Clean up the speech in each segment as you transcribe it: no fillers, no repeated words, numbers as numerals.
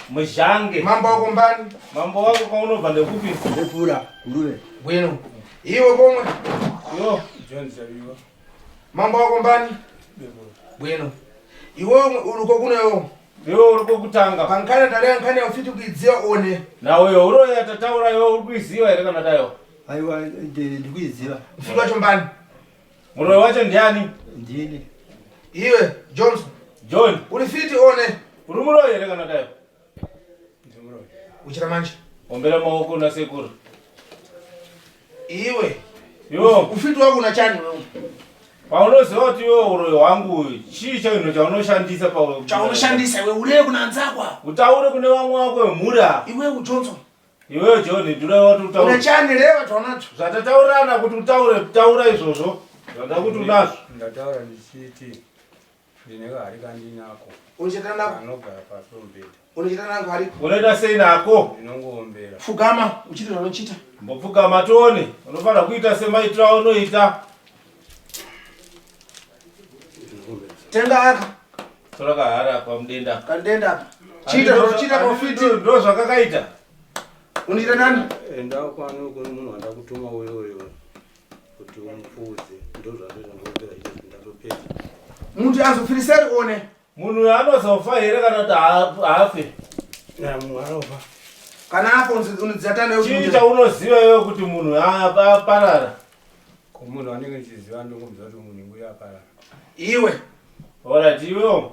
Mishonga. Mambo wako mbani? Mambo wako kwa unova ndekupi? Ndepura, nguruwe. Bwino. Iwe komwe? Yo, John Sabiwa. Mambo wako mbani? Bwino. Iwe uliko kuneyo? Yo uliko kutanga. Pankana tale nkane ufiti kuidzia one. Na wewe uro ya tataura yo urikuiziwa ere kana tayo? Aiwa ndikuiziwa. Ufiti wacho mbani? Muroyo wacho ndiani? Ndini. Iwe Johnson. John. Ulifiti one. Urumuroyo ere kana tayo? Uchira manje ombera maoko na Sekuru. Iwe yo ufiti wako una chani wewe paunozi oti wewe uroyo wangu chicha ino chaunoshandisa paulo chaunoshandisa wewe ule kuna anzakwa utaure kune wamwe wako mura iwe uJohnson iwe John ndure watu utaure una chani lewa tonacho zatataurana kuti utaura izvozvo zvanda kuti unazo ndataura ndisiti ndineka ari kandinako unchitana anogara pasombeta unachitana nangu hari unoita sei nako ndinongoombera fugama uchiti zvanochita mbopfugama tone unofana kuita semaitira unoita tenga aka toraka hara kwa mdenda kandenda apa chita zvochita profiti ndo zvakakaita unoita nani ndao kwano kuno munhu anda kutuma wewe kuti umfuze ndo zvazvinombera izvo ndazopedza muntu azofiriseri one munhu anozofa here kana kuti hafe na munhu anofa kana apo unodzatana wewe chiita unoziva wewe kuti munhu aparara ko munhu anenge chiziva ndongomza kuti munhu uya aparara iwe ora ndiwe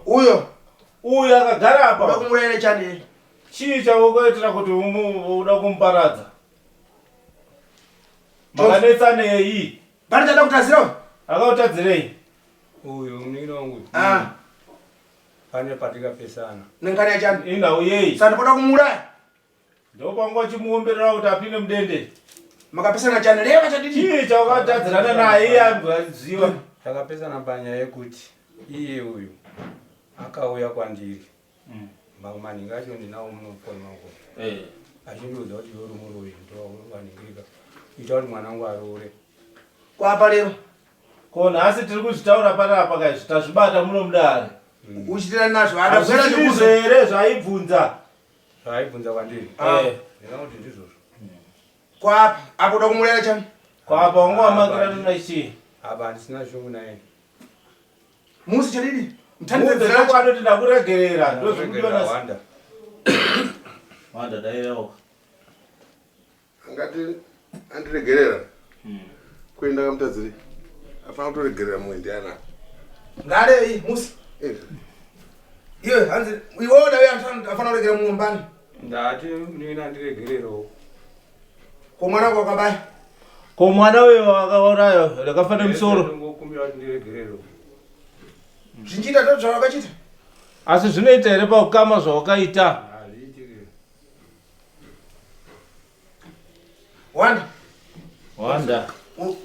uyo akagara apa unakumurere chani chiita wokuitira kuti uda kumuparadza makanetsanei bari tada kutadzira akautadzirei uyo munhu wangu pane patika pesana nengani yachani indau yei sana poda kumuraya ndopangu chimuomberera kuti apinde mudende makapesana chani leva chadidi chii chakatadzirana naye aziva takapesana panyaya yekuti iye uyu akauya kwandiri maningi acho ndinawo munofoni mako achindiudza kuti iwe rumuri uyu ndowaningirika ita kuti mwanangu arore kwapa lero kona asi tiri kuzvitaura panapa kai tazvibata muno mudare uchitira nazvo adabvera nekuzere zvaibvunza kwandiri ndinoti ndizvozvo kwapa apo da kumurera chani kwapa wangu wamakira naichi apa handisina shungu naye musi chadidi mutandedzera kwanoti ndakuregerera ndozvikudiona wanda dairewo angati Andiregerera. Kuenda kamutadziri. Afana kutoregerera muendiana. Ngale musi. Iyo hanzi iwoda we afana kuregera mumbani. Ndati nina ndiregerero. Ko mwana wako kabaya. Ko mwana we wakaurayo rakafana musoro. Ngokumbira ndiregerero. Zvinjita toto zvakachita. Asi zvinoita here paukama zvawakaita? Wanda.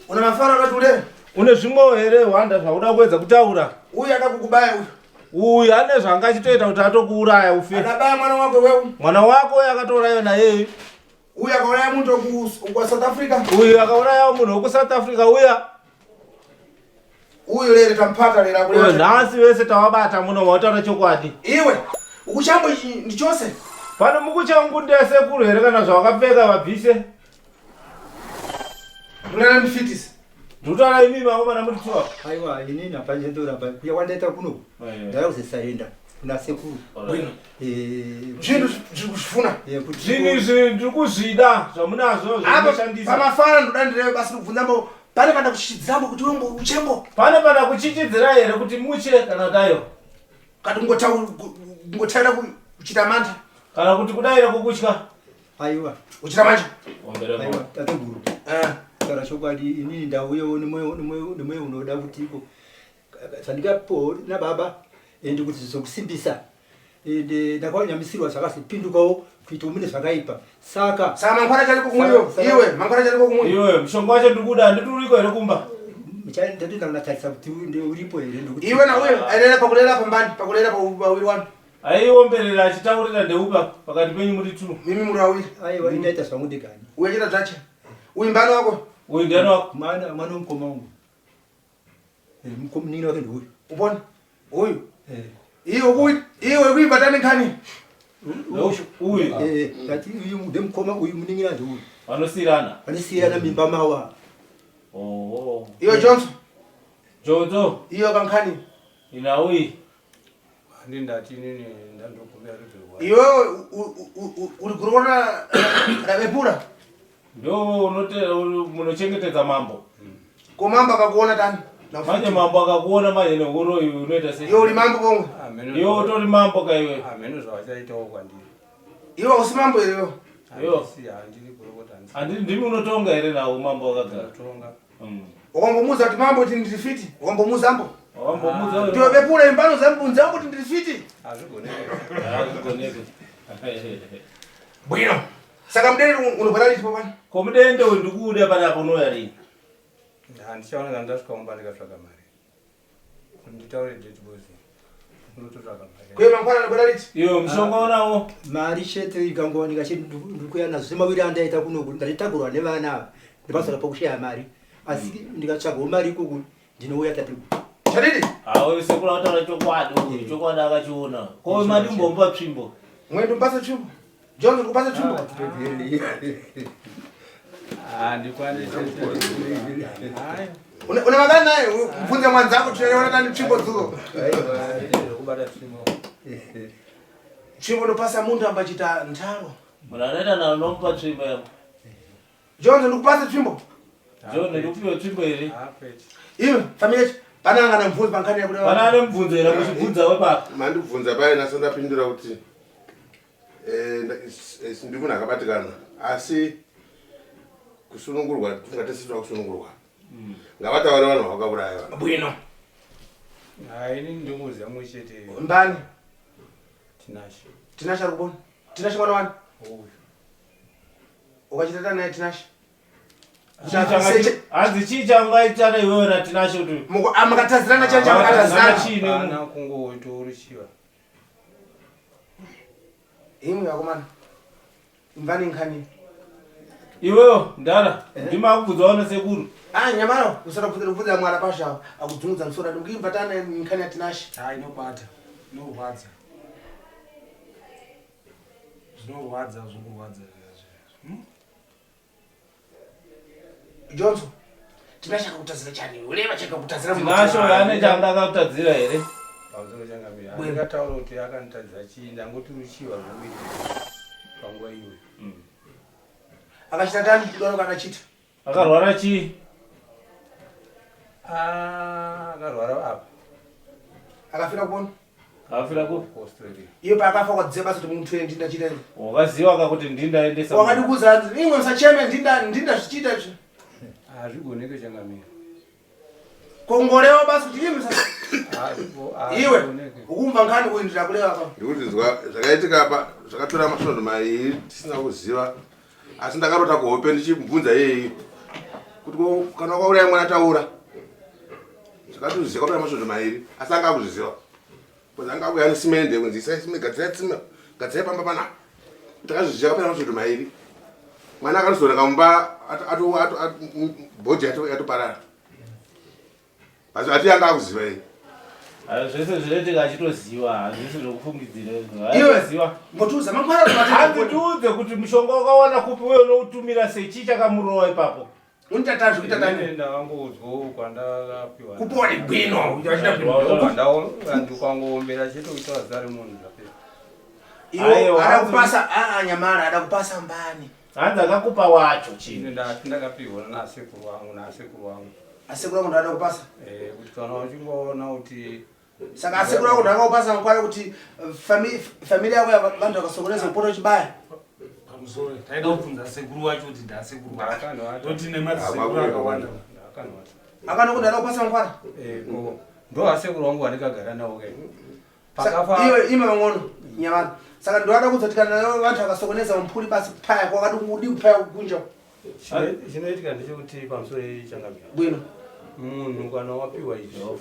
Una mafara akati ule? Une zvimwewo here Wanda zvauda kuedza kutaura? Uyu akakukubaya uyu. Uyu ane zvangachitoita kuti atokuuraya ufe. Akabaya mwana wako wewe. Mwana wako akatouraya naye. Uyu akauraya muntu wa South Africa. Uyu akauraya munhu weku South Africa uya. Uyu lere tampata lera kule. Nhasi wese tawabata muno wautaura chokwadi. Iwe ukuchambo ndichose. Pano mukuchangu ndesekuru here kana zvawakapfeka vabvise. Unana mfitisi. Ndutara imi mama mana muri tuwa. Aiwa inini apanje ndora pa. Kuya wandaita kuno. Ndaya kuzisaenda. Kuna sekuru. Bwino. Zvinhu zvikufuna. Zvinhu ndikuzvida zvamunazvo zvinoshandisa. Pamafana ndoda ndirewe basi kubvunza mbo. Pane pana kuchidzambo kuti wembo uchembo. Pane pana kuchichidzira here kuti muche kana dayo. Kati ngotaura kuchita manta. Kana kuti kudaira kukutya. Aiwa. Uchita manja. Aiwa tateguru. Kana chokwadi inini ndauyo nemwe unoda kuti iko. Sandikapo NaBaba ende kuti zokusimbisa. Ende ndakawanyamisirwa zvakasipindukawo kuita umine zvakaipa. Saka mangwana chali kumweyo. Iwe mangwana chali kumweyo. Iwe mushonga wacho ndikuda ndituriko here kumba. Michani ndatoita kunatarisa kuti ndi uripo here ndokuti. Iwe na uyo ailera pakulera pambani pakulera pawiri wanu. Aiomberera achitaurira ndeupa pakati penyu muri tu. Mimi muri awiri. Aiwa ndaita zvangu gani. Uye chita zvache. Uyu mbano wako. Uyu ndiani wako. Mwana mukoma wangu. Mukomnini wake ndoyo. Upone. Uyu. Iwe kuibatani khani. Uyu. Ngati uyu ndemukoma uyu muningira ndoyo. Vanosirana. Vanosirana mimba mawa. Oh. Iyo Johnson. Jojo. Iyo kankhani. Ina uyi. Ndindati nini ndandokumbira rudzwa. Iwe uri kurona rabepura. Ndo munochengetedza mambo. Ko mambo akakuona tani. Manje mambo akakuona manje nehuro unoita sei? Iwe uri mambo pomwe. Iwe utori mambo kaiwe. Ameno zvachaitawo kwandiri. Iwe usi mambo iwe. Iwe si handiri kurokota. Andiri ndimi unotonga here nawo mambo akagara. Tonga. Ukambomuza kuti mambo kuti ndiri fiti. Ukambomuza Wambomuza. Ndiwe bepura imbano zambunza kuti ndiri fiti. Azvigoneke. Bwino. Saka mudende unobhala lipo bwana. Ko mudende ndikuuda pana kunoya rini. Handichaona ndasvika kumba ndikatsvaka mari. Nditaure date boys. Unototsvaka mari. Kuye mangwana unobhala liti. Iwe mushonga unawo. Mari chete ikangowanika ndikuya nazo semawiri andaita kuno kuti ndatagurwa nevana ndibasaka pakushaya mari. Asi ndikatsvagawo mari ikoko ndinouya tateguru. Chadidi? Awe sekuru ataura chokwadi, chokwadi akachiona. Ko mari mbomba tsvimbo. Mwedu mpasa tsvimbo. Johnson kupasa tsvimbo. Ndikwanise. Una magana naye mfunze mwanzako tunaona tani tsvimbo dzuko. Kubata tsvimbo. Tsvimbo ndopasa muntu ambachita ntaro. Muna anaita na nompa tsvimbo yapo. Johnson ndikupasa tsvimbo. John ndikupiwa tsvimbo here. Iwe familia pananga na mvunzi pankani ya kulewa. Pana nemubvunzo era kuchibvunza wepapa. Mandibvunza pai naso ndapindura kuti ndi munhu akabatikana asi kusunungurwa tingatesitwa kusunungurwa. Ngavataure vanhu vakauraya vanhu. Bwino. Ini ndingoziva mumwe chete. Mbani? Tinashe. Tinashe ari kubona? Tinashe mwana wani? Uyu. Ukachitata naye Tinashe? Hanzi chii changaitana iwewe na Tinashe kuti makatadzirana chanje makatadzirana chini ana kungoitoruchiwa. Imwe yakomana. Mbani nkhani. Iwewe ndara ndima kubvunza wana sekuru. Nyamaro usara kubvunza mwana pasha akudzungudza musoro ndimukimbatana nkhani ya Tinashe. Inobata. Inorwadza. Zvinorwadza. Johnson. Tinashe akakutadzira chani? Ureva chakakutadzira munhu. Tinashe yane changa akakutadzira here? Pamusoro changamira. Ndakataura kuti akanditadzira chii ndangoti ruchiwa zvomiri. Panguva iyoyo. Akachita tani kudaro kana chita. Akarwara chi? Akarwara apa. Akafira kuona. Akafira ku Australia. Iyo pa akafa kwadzeba kuti muntu ndinda chita. Wakaziwa kuti ndinda endesa. Wakati kuzanzi imwe msacheme ndinda zvichita izvi. Azvigoneke changamira. Kongolewa basi kuti imwe sasa. Iwe ukumva ngani kuindira kulewa apa. Ndikuti zvakaitika apa zvakatora masvondo mai tisina kuziva. Asi ndakarota kuhope ndichibvunza yeye kuti kana kwauraya mwana taura. Zvakatuziva kwatora masvondo mairi asi anga kuzviziva. Because anga kuya nesimende kunzisa simende gadzira pamba pana. Takazviziva kwatora masvondo mairi. Mwana akazora kamumba bhodhi yatoparara. Basi ati anga kuziva yeye. Zvese zviretika achitoziva, zvese zvokufungidzira. Iwe ngotuza mangwara handitiudze kuti mushonga wakawana kupi uye unoutumira sei, chii chakamurowa ipapo? Untatazvo kuita tani. Ndakangodzwo kwandakapiwa. Kupone gwino. Ndikangoombera chete kuita zari munhu zvapera. Iwo arakupasa nyamara adakupasa mbani. Hanzi akakupa wacho chii? Ndakapiwa nasekuru wangu. Asekuru wangu ndakupasa. Kuti kana uchingoona kuti saka asekuru wangu ndakupasa mkwara kuti familia yako vantu vakasokoneza kupota chibaya. Pamusoro taida kubvunza sekuru wacho kuti ndasekuru wako. Toti nemadzisekuru akawanda. Akanokuda ndakupasa mkwara? Ndo asekuru wangu andikagara nawo ke. Pakafa iwe ime vang'ono nyamara. Saka ndoada kudzotikana nayo vantu vakasokoneza mphuri basi paya kwakati kudi kupaya kugunja. Chinoitika ndechekuti pamusoro changamira. Bwino. Munhu kana wapiwa izvo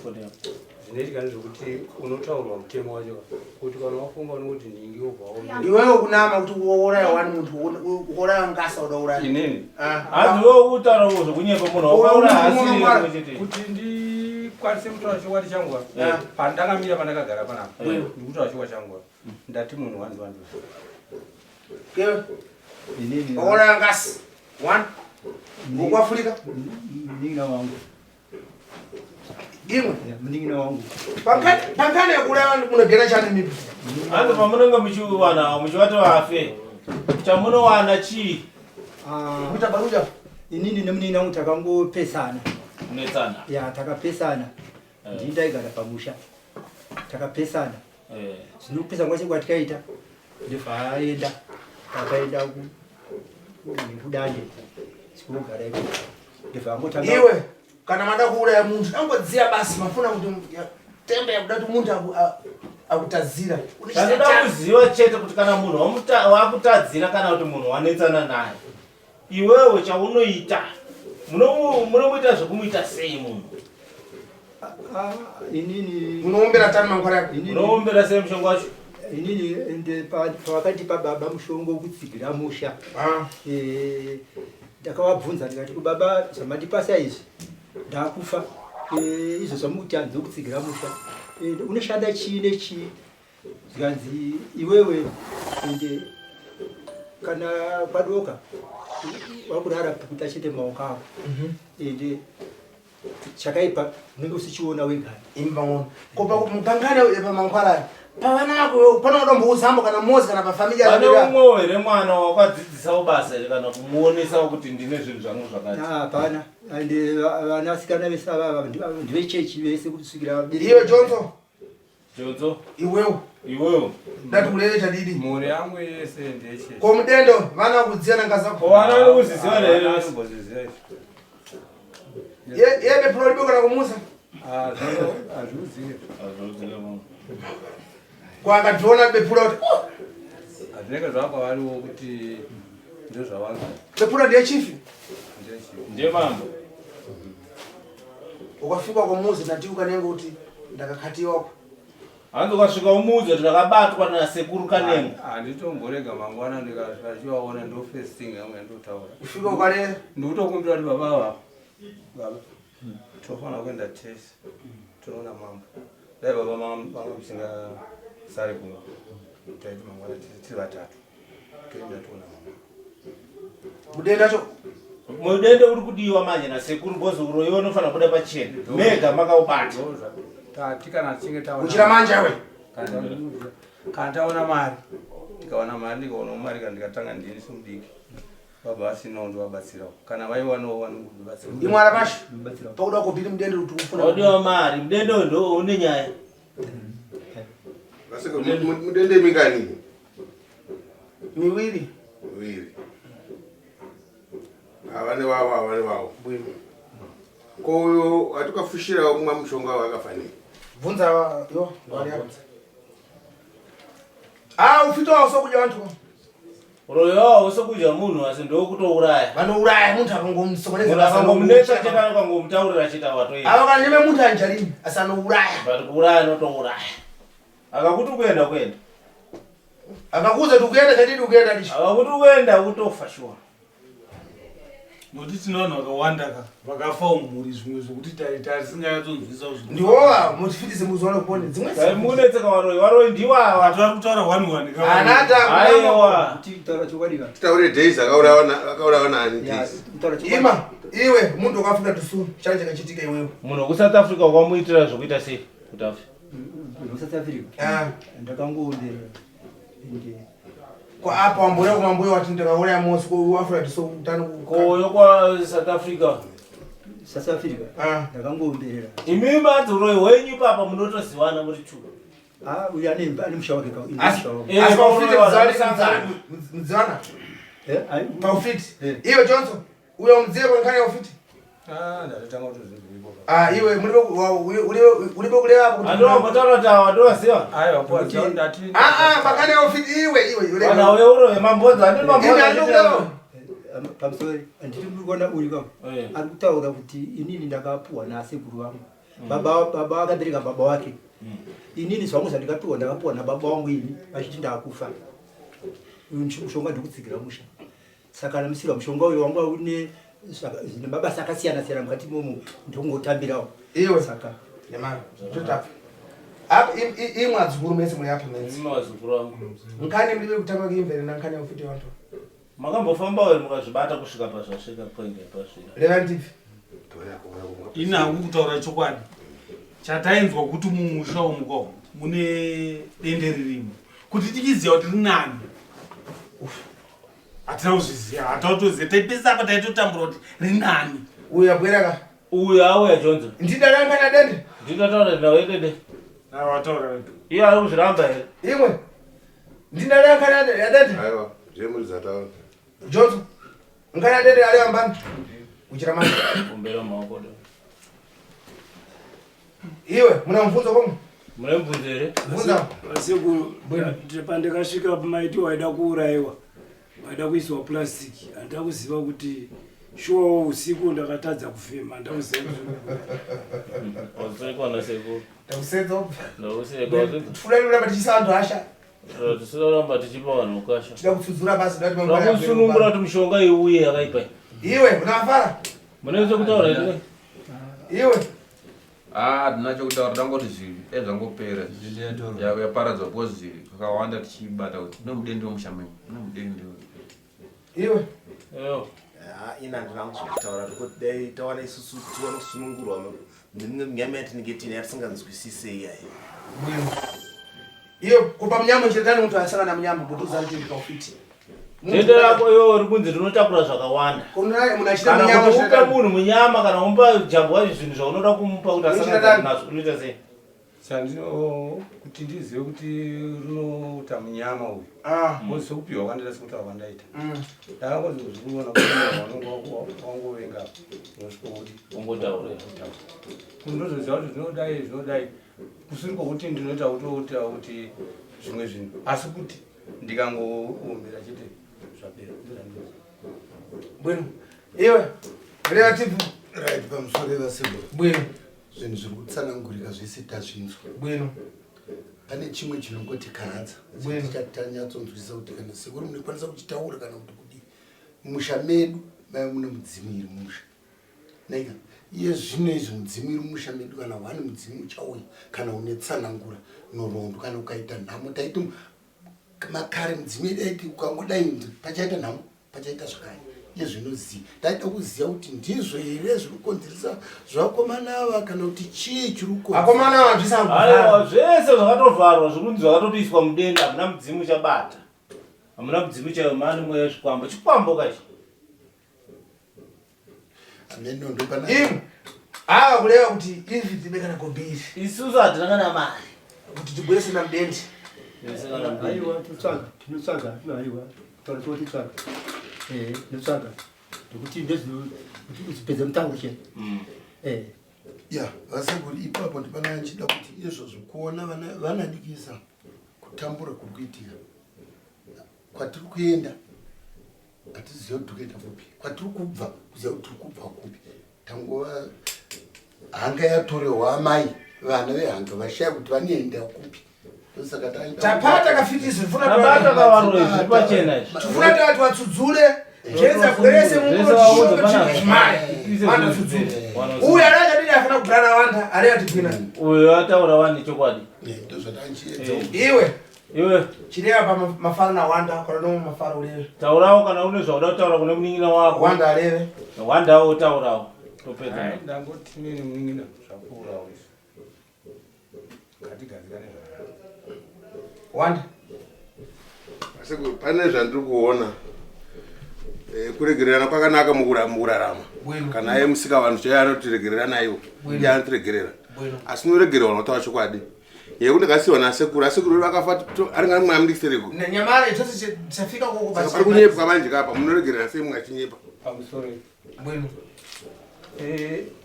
zvinoitika ndezvekuti unotaurwa mutemo wacho kuti kana wafunga nokuti ningi ubva iwewe kunama kuti uoraya wani muntu uoraya ngasa udauraya inini hanzi wewe utaura zvokunyepa munhu wakaura asi kuti ndikwanise kutaura chokwadi changu pandakamira pandakagara panapa ndikutaura chokwadi changu ndati munhu wanzi kewe inini uoraya ngasa one ngokuafrika mningina wangu imwe mningina wangu pankane yakulaya vantu munogera chani mipi hanzi pamunenge muchiwana muchivati vafe chamunowana chii kuita baruja inini nemningina wangu takangopesana unetsana ya takapesana ndindaigara pamusha takapesana zvinopesa kwacho kwatikaita ndivaaenda takaenda kudande sikugara iko ndivangotanga iwe kana mada kuuraya muntu angodziya basi mafuna kuti tembe yakuda kuti muntu akutadzira anoda kuziva chete kuti kana munhu wakutadzira kana kuti munhu wanetsana naye iwewe chaunoita munomuita zvokumuita sei munhu inini munoombera tani mangwara yako munoombera sei mushonga wacho inini ende pakati pababa mushonga wokutsigira musha ndakavabvunza ndikati kubaba zvamandipasa izvi ndakufa izvo zvamukuti hanzi wokutsigira musha unoshanda chii nechii zvikanzi iwewe ende kana kwadoka wakurara pekuta chete maoko ako ende chakaipa unenge usichiona wegani imbaona kopa mupangane pamangwara pavanako panoda mbouzambo kana mozi kana pafamilia pane umwe here mwana wakadzidzisa basa kana kumuonesa kuti ndine zvinhu zvangu zvakati hapana ande vanasikana vese ava ndivechechi vese kutisvikira iwe jonzo iwewo ndati kuleleta didi mhuri yangu yese ndechechi komudendo vana kudziyana ngazako wana nokuziziva lero yebe prolibo kana kumusa azviuzive kwakadrona bepura kuti azvinenge zvakavariwo kuti ndezvavangu bepura ndechifi ndemambo ukafika kumuzi ndatiuka Kanengo kuti ndakakatiwako hanzi ukasvika umuzi kuti ndakabatwa nasekuru Kanengo handitomborega mangwana ndikasvika chivaona ndo first thing yangu yandotaura kusvika ukalera ndikutokumbira kuti baba tofana kuenda tesi toona mambo dai baba mangu musinga sari kuno taiti mangwana tiri vatatu toenda toona mambo mudenda cho mudende uri kudiwa manje nasekuru bozuro iwe unofana kuda pachena mega makaubata tati kana tichinge taona uchira manje we kana taona mari ndikaona mari ndikaona mari kana ndikatanga ndini somudiki baba asina undovabatsira kana vaiwanawo vanovabatsira imwara pashi pakuda kubviri mudende kuti ufuna odiwa mari mudende ndo une nyaya Basika mudende mingani miwiri avane wavo bwino koyo atukafushira kumwa mushonga wakafanira bvunza yo ngwari yako ufito wasokudya vantu royo usokudya munhu asi ndokutouraya vanouraya muntu akangomunetsa cheta akangomutaurira cheta watoita ava kana nyeme muntu anjarini asi anouraya but kuuraya notouraya akakuti kuenda akakuza kuti ukuenda chadidi ukuenda dicho akakuti kuenda kutofa shuwa nokuti tinoona vakawanda vakafa umhuri zvimwe zvokuti tasingayatsonzwisa ndiwowa mutifitise muzoona kupone dzimwe mukunetseka waroi ndiwava vatu vari kutaura 1-1 anata titaure days akaurawa nani days ima iwe muntu wakafika tusu chani chakachitika iwewe munhu wekusouth africa wakamuitira zvokuita sei kuti afe South Africa ndakangoomberera apa wamboya kumambuya wati ndakauraya mosi kuafrika tiso utano koyo kwa South Africa ndakangoomberera imi madzuroi wenyu papa munotoziwana muri chu uyu ane musha wake mudzivana paufiti iwe johnson uyo mudziye kwenkani yaufiti ndatotanga kutozvibviko iwe ulibe kulevapo andoambotauratawa ndoziva pakani yaufiti iwe kana uyo urove mambodza andi pamusori handiti kuona uyu kam ari kutaura kuti inini ndakapuwa nasekuru vangu baba vakabereka baba wake inini zvangu zvandikapuwa ndakapuwa nababa wangu ini vachiti ndaakufa mushonga ndikutsigira musha saka namusira mushonga uyu wanga une mabasa akasiyana siyana mukati momo ndongotambirawo iwe saka nemari totafa apa imwe adzukuru mese muri apa mese madzukuru angu nkani mlibe kutanga kuimvere nankani yaufiti vantu makambofamba uri mukazvibata kusvika pazvasvika point yapasvika revandivi inhangu kutaura chokwadi chatainzwa kuti mumusha womuko mune dende ririmo kuti tichiziva kuti rinani hatina kuzviziva hatautoziva taipesa apa taitotambura kuti rinani uyu abweraka uyu auya johnson ndidadankana dende ndidataura nawe dede wataura iye ari kuzviramba here imwe ndidadankana yadende aiwa zvemuri zataura johnson nkana dende ari ambani uchira mani kumbera maoko do iwe muna mvunzo pomwe mune mvunzo here mvunza Sekuru pandakasvika pamaiti waida kuurayiwa waida kuiswa plastic handida kuziva kuti shuwa usiku ndakatadza kufema ndakuziva wasekwana sekuru ndakusedza ndakusekwa tifudairamba tichisa antu asha tisoramba tichipa vanhu ukasha tida kutsudzura basi rakusunungura kuti mishonga iuye yakaipa iwe unafara mune zvekutaura here iwe tinacho kutaura dangoti zvinhu ezvangopera yaparadzwa because kakawanda tichibata kuti nomudende womushamenyu nomudende iwe ina ndinangozvokutaura kuti dai tawana isusu tiwana kusunungurwa nyama yatinenge tine yatisinganzwisise iyayi iyo kupa mnyama chiretani muntu asangana mnyama kuti uzariti paufiti dende rako iwo uri kunzi rinotakura zvakawanda kana umupa munhu munyama kana umupa jambo wacho zvinhu zvaunoda kumupa kuti asangana nazvo unoita sei kuti ndizive kuti rinouta munyama uyu mozi sokupiwa wakandida sekuti wakandaita ndakangozozviona wangovenga nosvikokuti ungotaura kundozoziva kuti zvinodai kusiri kwokuti ndinoita kutoita kuti zvimwe zvinhu asi kuti ndikangoombera chete zvapera bwino iwe relative right pamusoro vasekuru bwino zvinhu zviri kutsanangurika zvese tazvinzwa bwino pane chimwe chinongoti karadza tanyatsoonzwisisa kuti kana sekuru munokwanisa kuchitaura kana kuti kudi musha medu mai mune mudzimu iri musha nega iye zvino izvi mudzimu iri musha medu kana wani mudzimu uchauya kana une tsanangura norondo kana ukaita nhamo taiti makare mudzimu edu aiti ukangodai pachaita nhamo pachaita zvakare iye zvinoziva taida kuziva kuti ndizvo here zviri kukonzeresa zvakomana ava kana kuti chii chiri akomana ava aiwa zvese zvakatovharwa zvikunzi zvakatotoiswa mudenga hamuna mudzimu chabata hamuna mudzimu chaimani mweya zvikwambo chikwambo kachi amene ndo pana ava kuleva kuti ivi tibekana kombiri isusu hatinangana mari kuti tibwerese na mdendi aiwa tinotsvaga aiwa taura kuti tsvaga notsvaga ndokuti kuti uzipedza mutango chena ya vasekuru ipapo ndipana nchida kuti izvozvo kuona vanadikisa kutambura kuri kuitika kwatiri kuenda hatiziva kuti tokuenda kupi kwatiri kubva kuziva kuti tiri kubva kupi tangova hanga yatorehwa amai vana vehanga vashaya kuti vanoenda kupi saka tapata kafitisi tapata kavarwezvi pachena tifuna tati vatsudzure jenza bwerese uyu arachadini afana kugara wanda ari atipina uyu ataura wani chokwadi iwe chireva pamafaro na wanda kana no mafaro uleve taurawo kana une zvauda kutaura kune muningina wako wanda aleve wandawo taurawo topedza ndangoti nini muningina zvakurawo katigadzikane wanda asi pane zvandiri kuona kuregererana kwakanaka mukurarama kana aye musika vanhu chaiye anotiregerera naiwo iye anotiregerera asi noregererwa unotaura chokwadi yekuti ndakasiwa nasekuru asekuru vakafa aringani mwamudikisireko nyamara itose tisafika pari kunyepwa manje kapa munoregerera sei mwachinyepa pamusoro bwino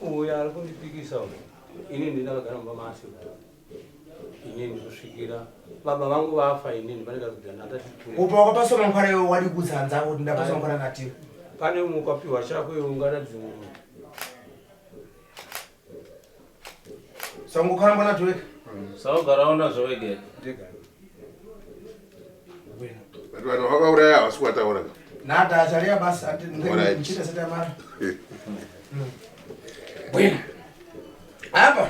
uyo ari kundipikisa ini ndinakagara mumba masi ini ndizosvikira baba vangu vafa inini vanenge upa wakapasoma nkwara iwe wadi kudzanza kuti ndapasoma nkwara natiwe pane mukapiwa chako iwe ungada dzimwe sangokhala mbona tuweka saugara unazvo wege vanhu vakauraya havasi kuwataura nada acharia basi ndichita seta mara bwino apa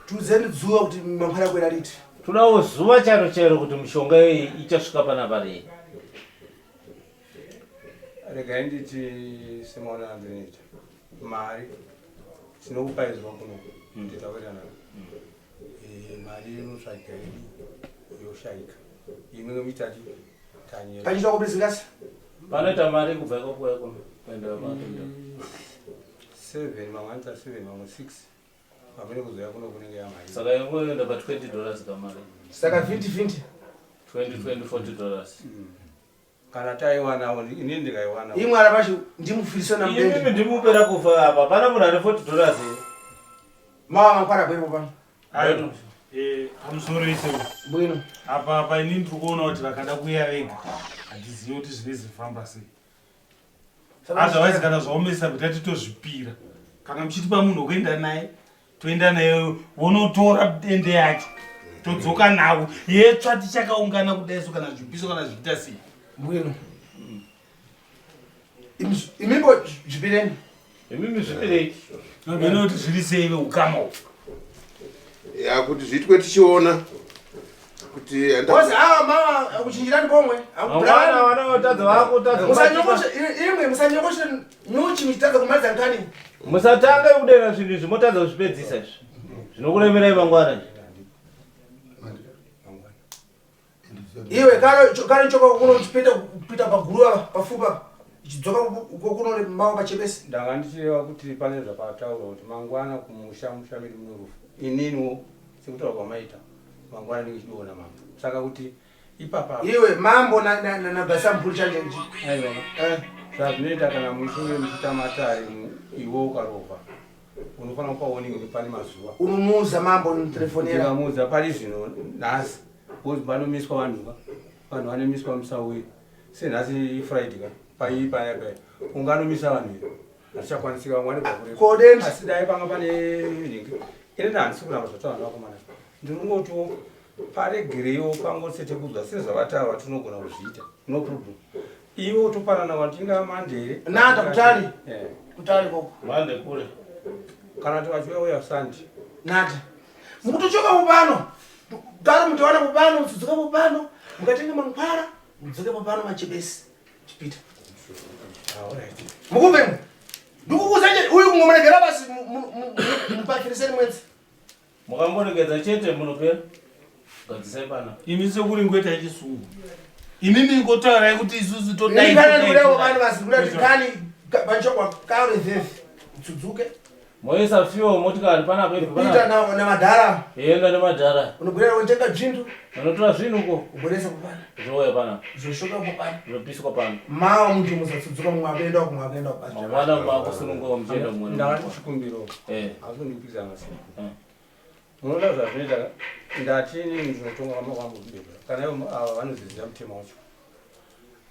tuzeni dzuwa kuti mankhwara kwera liti todawo zuva charo chero kuti mishonga iyi ichasvika panapa rei regai nditi semaona andinoita mari tinokupaizwa kuno nditakuitana mari inotsvaga yoshayika imwe mitatu tanyera pachita kubizingasi panoita mari kubva ikokuya kuno kuenda 7 mamwe anoita 7 mamwe 6 pamene kuzoya kuno kunenge yamari saka ingoenda pa$20 kamari saka 20 $40 kana taiwanawo inini ndikaiwana imwe ara pacho ndimufiriso na mbendi imimi ndimupera kufa apa pana munhu ane $40 mawa mankhwara bwepo pano ayo pamusoro ise bwino apa inini ndiri kuona kuti vakada kuya vega handizivi kuti zvine zifamba sei otherwise kana zvaomesa kuti titozvipira kana muchitipa munhu wekuenda naye toenda naye wonotora dende yacho todzoka nawo yetsva tichakaungana kudaiso kana zvipiso kana zviita sei bwino imimbo zvipireni imimi zvipirei mene kuti zviri sei veukama ya kuti zvitwe tichiona kuti kozi awa mawa kuchinjirani komwe vana vanotadza vakutadza imwe musanyokoshe nyuchi michitadza kumadza nkani musatanga kudera zvinhu izvi motadza kuzvipedzisa izvi zvinokulemerai mangwana iwe kare choka kuno kupita paguruva pafupa ichidzoka kuno mawa pachepesi ndanga ndichireva kuti pane zvapataura kuti mangwana kumusha medu munorufu ininiwo sekutaura kwamaita mangwana ndinge chidiona mambo saka kuti ipapa iwe mambo nabhasampuri chanjenji aiwa zvazvinoita kana muchinge muchita matari iwo ukarova unofanira kupa warning kuti pane mazuva unomuudza mambo notelefonera ndikamuudza pari zvino nhasi bozi panomiswa vanhuka vanhu vanomiswa musauiri senhasi friday paya unganomisa vanhu here hatichakwanisika vamwani kodeni asi dai panga pane nhingi ine ndandisi kuramba zvatavanhu vakomana ndiri kungotiwo paregereiwo pangosete kudzwa sezvavataura tinogona kuzviita no problem iwe utopanana watinga mandere nanda kutali koko mande kure kana kuti vachiuya sandi nanda mukutochoka kupano gari mutawana kupano mudzoka kupano mukatenga mankhwara mudzoke papano machebesi chipita mukubvemo ndikukuuzanje uyu kungomuregera basi mupakiriseni mwenzi mukamboregedza chete munopera gadzisai pana imi sekuri ngoita ichisungu inini ngotaurai kuti isusu todaivanhu basi kuti kani Banchokwa kare vefi. Tsudzuke. Moisa fio motikari pana pedu pana. Pita na madhara. Yenda na madhara. Unobwera untenga dzvindu. Unotora zvinu ko. Ubweresa kupana. Zvoya pana. Zvoshoka kupana. Zvopiswa pana. Mawa muntu musatsudzuka mumwapenda kumwapenda kubata. Mwana makusununga mjenda mwana. Ndakati chikumbiro. Akundipisa ngasi. Munoda zvazvinoita ndatini ndinotonga vama kwangu kudebera. Kana ivo vanoziziva mutemo wacho.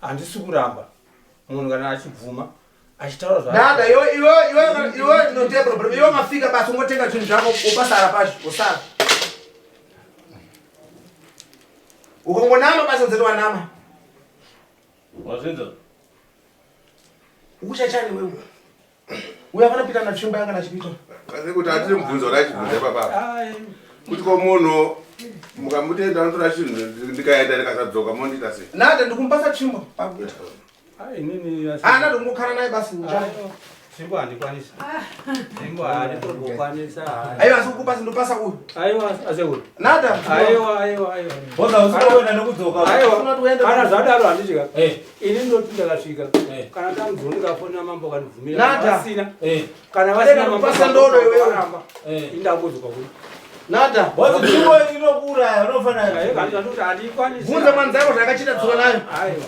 Handisi kuramba. Munhu kana achibvuma achitaura zva. Nada iwe no table iwe mafika basi ungotenga chinhu zvako upasara pashi usara. Ukongonama basi nzeto wanama. Wazvinza. Ukuchachani wewe. Uyafana pita na chimba yanga na chipito. Kasi kuti atiri mubvunzo racho kunze papa. Kuti ko munhu mukamutenda anotora chinhu ndikaenda ndikasadzoka mondita sei. Nada ndikumpasa chimbo pakuita. Inini ana ndongokhala naye basi njalo. Chimbo handikwanisa. Chimbo handikwanisa. Aiwa sikupasa ndopasa uyu. Aiwa aseuri. Nada. Aiwa. Boza usinoenda nokudzoka. Aiwa. Kana zvadaro handisvika. Ini ndoti ndakasvika. Kana ndamudzoka ndikafonera mambo kanibvumira. Nada. Kana vasina mambo pasa ndodo iwewe. Indamudzoka kuti. Nada. Boza chimbo inokuraya unofanira. Kana ndoti handikwanisa. Vunza mwanzako zvakachita dzuva nayo. Aiwa.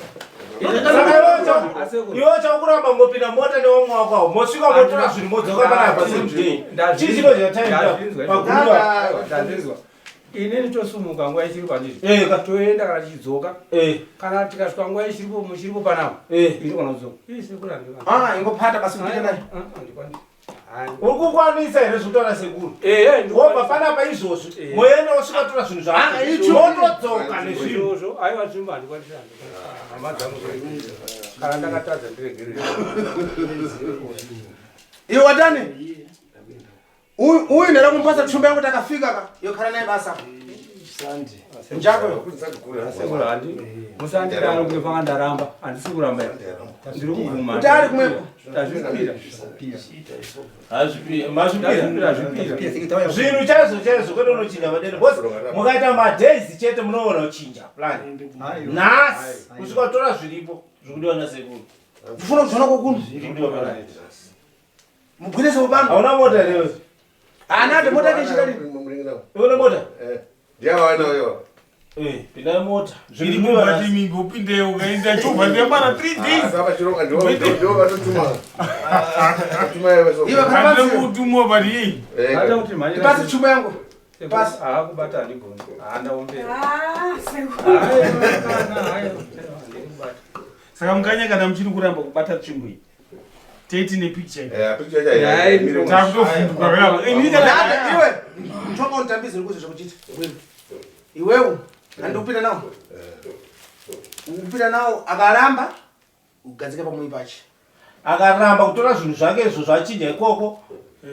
Iwo chakuramba ngopinda mota neomwe wako mosvika motora zvinhu modzoka panapa chichiro chataiazvinzwa inini tosumuka nguva ichiri pandizvi toenda kana tichidzoka kana tikasvika nguva ichiripo panapa inogona kudzoka ingopata basi kuita naye uri kukwanisa here zvekutaura sekuru wobva panapa izvozvi moenda osvika tora zvinhu zvamotodzoka nezvinhu aiwa zvimbo handikwanisa hama dzangu kana ndakatadza ndiregere iwe watani uyu ndara kumpasa chumba yangu takafika ka yokhala naye basa njako musandidano kuti panga ndaramba handisi kuramba ndiri kuguma kuti ari kumwepo zvinhu chaizvo kwete unochinja madeni bose mukaita madhaisi chete munoona uchinja plan nhasi kusvika kutora zviripo zvikudiwa nasekuru ufuna kuzvona kokunu mugwinisa mubano hauna mota rewe anade mota kechitari ione mota ndiyawaanayo pindai mota zvirikubati mimbi upinde ukaenda chobva ndiyamana 3 days apachironga ndivatotuma handikutumwa but yei pasi chumba yangu pasi haakubata handigoni handaombera saka mukanya kana muchiri kuramba kubata tsvimbo iyi teiti nepicture iwe mtonga unitambizi ndikuzi zvekuchita iwewe handikupinda nawo ukupinda nawo akaramba ugadzike pamwe pachi akaramba kutora zvinhu zvake izvo zvachinja ikoko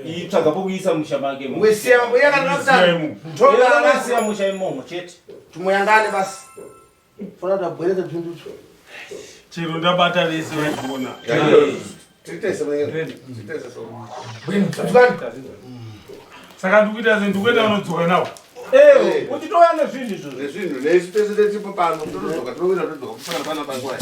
itsvaga pokuisa musha make wesiya mambo iyakanasiya musha imomo chete tumoyangane basi funa kuti abwereze bzvinducho chero ndabata rese vachiona saka ndikuita sendikuenda unodzoka nawo uchitouya nezvinhu izvozvo nezvinhu nesu tese tetipo pano totodzoka tinoenda todzoka kusangana pana panguva